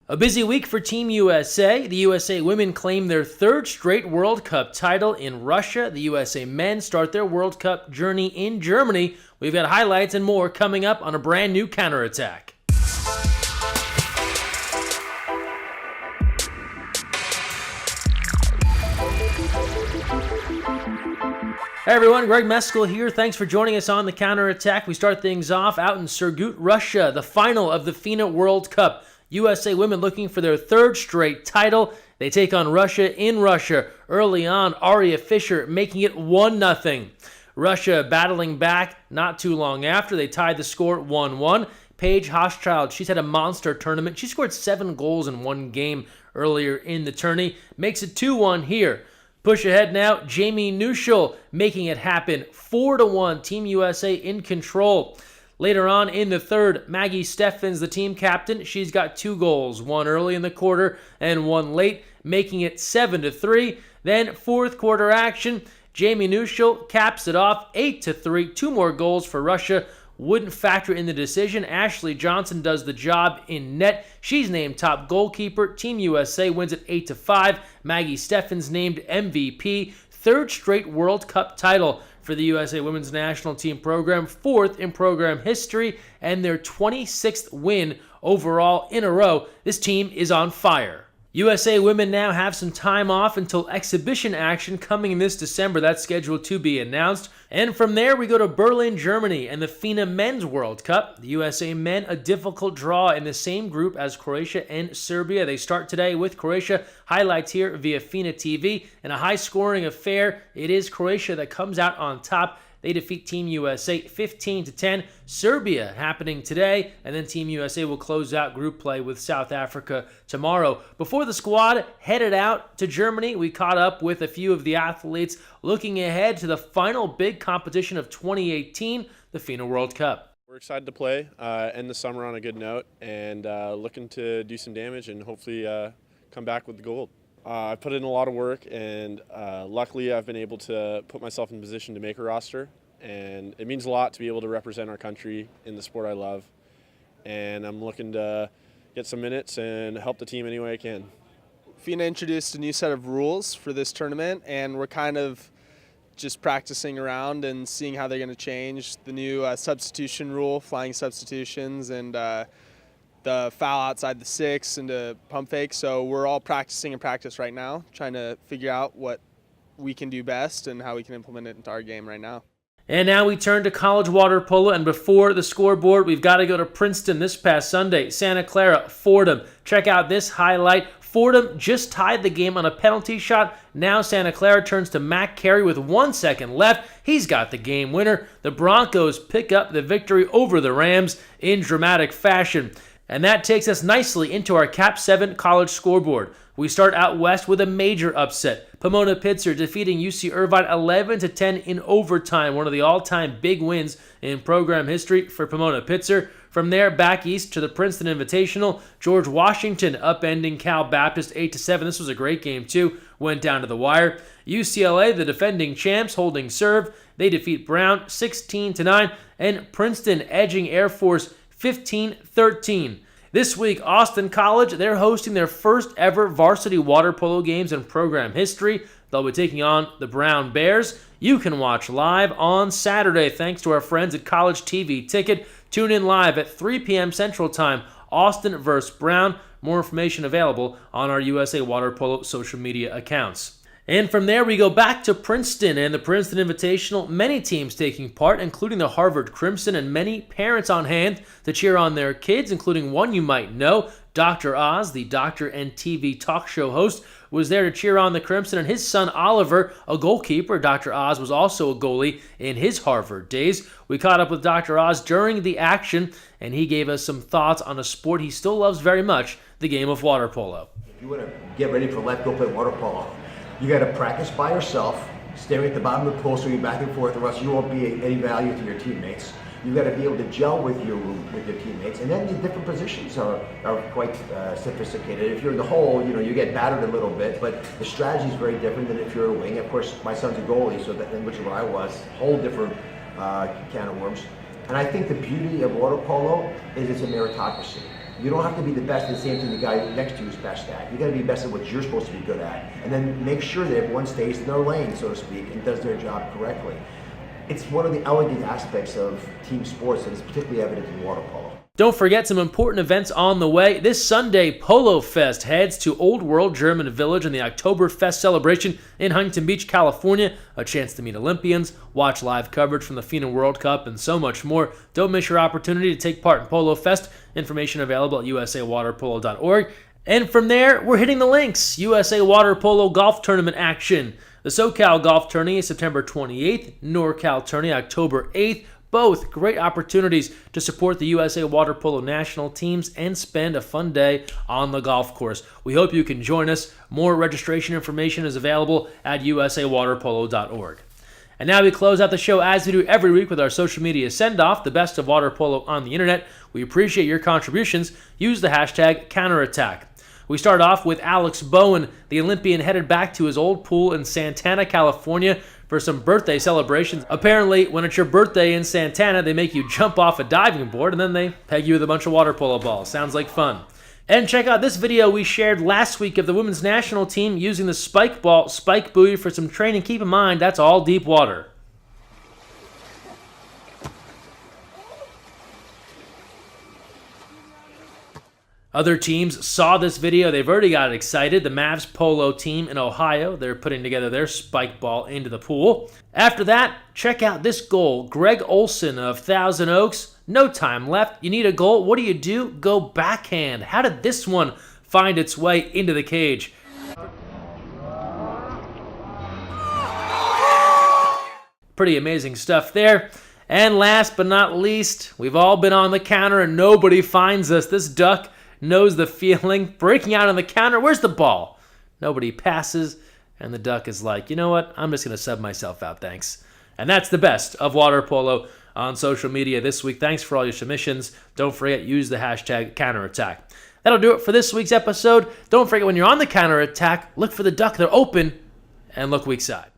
A busy week for Team USA. The USA women claim their third straight World Cup title in Russia. The USA men start their World Cup journey in Germany. We've got highlights and more coming up on a brand new counterattack. Hey everyone, Greg Mescall here. Thanks for joining us on the counterattack. We start things off out in Surgut, Russia, the final of the FINA World Cup. USA women looking for their third straight title. They take on Russia in Russia. Early on, Aria Fisher making it 1-0. Russia battling back not too long after. They tied the score 1-1. Paige Hochschild, she's had a monster tournament. She scored 7 goals in one game earlier in the tourney. Makes it 2-1 here. Push ahead now, Jamie Nuschel making it happen. 4-1, Team USA in control. Later on in the third, Maggie Steffens, the team captain, she's got 2 goals, one early in the quarter and one late, making it 7-3. Then fourth quarter action, Jamie Nuschel caps it off 8-3. 2 more goals for Russia. Wouldn't factor in the decision. Ashley Johnson does the job in net. She's named top goalkeeper. Team USA wins it 8-5. Maggie Steffens named MVP. Third straight World Cup title for the USA women's national team program, 4th in program history, and their 26th win overall in a row. This team is on fire. USA women now have some time off until exhibition action coming this December. That's scheduled to be announced. And from there, we go to Berlin, Germany, and the FINA Men's World Cup. The USA men, a difficult draw in the same group as Croatia and Serbia. They start today with Croatia. Highlights here via FINA TV. In a high-scoring affair, it is Croatia that comes out on top. They defeat Team USA 15-10. Serbia happening today, and then Team USA will close out group play with South Africa tomorrow. Before the squad headed out to Germany, we caught up with a few of the athletes looking ahead to the final big competition of 2018, the FINA World Cup. We're excited to play, end the summer on a good note, and looking to do some damage and hopefully come back with the gold. I've put in a lot of work, and luckily I've been able to put myself in position to make a roster, and it means a lot to be able to represent our country in the sport I love, and I'm looking to get some minutes and help the team any way I can. FINA introduced a new set of rules for this tournament, and we're kind of just practicing around and seeing how they're going to change. The new substitution rule, flying substitutions, and the foul outside the 6 and the pump fake. So we're all practicing in practice right now, trying to figure out what we can do best and how we can implement it into our game right now. And now we turn to college water polo, and before the scoreboard, we've got to go to Princeton this past Sunday. Santa Clara, Fordham. Check out this highlight. Fordham just tied the game on a penalty shot. Now Santa Clara turns to Matt Carey with 1 second left. He's got the game winner. The Broncos pick up the victory over the Rams in dramatic fashion. And that takes us nicely into our Cap 7 college scoreboard. We start out west with a major upset. Pomona Pitzer defeating UC Irvine 11-10 in overtime, one of the all-time big wins in program history for Pomona Pitzer. From there, back east to the Princeton Invitational. George Washington upending Cal Baptist 8-7. This was a great game, too. Went down to the wire. UCLA, the defending champs, holding serve. They defeat Brown 16-9. And Princeton edging Air Force 15-13. This week, Austin College, they're hosting their first ever varsity water polo games in program history. They'll be taking on the Brown Bears. You can watch live on Saturday thanks to our friends at College TV Ticket. Tune in live at 3 p.m. Central Time, Austin versus Brown. More information available on our USA Water Polo social media accounts. And from there, we go back to Princeton and the Princeton Invitational. Many teams taking part, including the Harvard Crimson, and many parents on hand to cheer on their kids, including one you might know. Dr. Oz, the doctor and TV talk show host, was there to cheer on the Crimson, and his son Oliver, a goalkeeper. Dr. Oz was also a goalie in his Harvard days. We caught up with Dr. Oz during the action, and he gave us some thoughts on a sport he still loves very much, the game of water polo. If you want to get ready for life, go play water polo. You got to practice by yourself, staring at the bottom of the pool, swinging back and forth, or else you won't be any value to your teammates. You got to be able to gel with your teammates, and then the different positions are quite sophisticated. If you're in the hole, you get battered a little bit, but the strategy is very different than if you're a wing. Of course, my son's a goalie, so that, which is what I was, whole different can of worms. And I think the beauty of water polo is it's a meritocracy. You don't have to be the best at the same thing the guy next to you is best at. You got to be best at what you're supposed to be good at, and then make sure that everyone stays in their lane, so to speak, and does their job correctly. It's one of the elegant aspects of team sports that is particularly evident in water polo. Don't forget some important events on the way. This Sunday, Polo Fest heads to Old World German Village in the Oktoberfest celebration in Huntington Beach, California. A chance to meet Olympians, watch live coverage from the FINA World Cup, and so much more. Don't miss your opportunity to take part in Polo Fest. Information available at usawaterpolo.org. And from there, we're hitting the links. USA Water Polo Golf Tournament action. The SoCal Golf Tourney is September 28th, NorCal Tourney October 8th. Both great opportunities to support the USA Water Polo national teams and spend a fun day on the golf course. We hope you can join us. More registration information is available at usawaterpolo.org. And now we close out the show as we do every week with our social media send-off, the best of water polo on the internet. We appreciate your contributions. Use the hashtag counterattack. We start off with Alex Bowen, the Olympian headed back to his old pool in Santana, California for some birthday celebrations. Apparently, when it's your birthday in Santana, they make you jump off a diving board and then they peg you with a bunch of water polo balls. Sounds like fun. And check out this video we shared last week of the women's national team using the spike ball spike buoy for some training. Keep in mind, that's all deep water. Other teams saw this video. They've already got excited. The Mavs polo team in Ohio, they're putting together their spike ball into the pool. After that, check out this goal. Greg Olson of Thousand Oaks. No time left. You need a goal. What do? Go backhand. How did this one find its way into the cage? Pretty amazing stuff there. And last but not least, we've all been on the counter and nobody finds us. This duck knows the feeling, breaking out on the counter. Where's the ball? Nobody passes, and the duck is like, you know what? I'm just going to sub myself out, thanks. And that's the best of water polo on social media this week. Thanks for all your submissions. Don't forget, use the hashtag counterattack. That'll do it for this week's episode. Don't forget, when you're on the counterattack, look for the duck. They're open, and look weak side.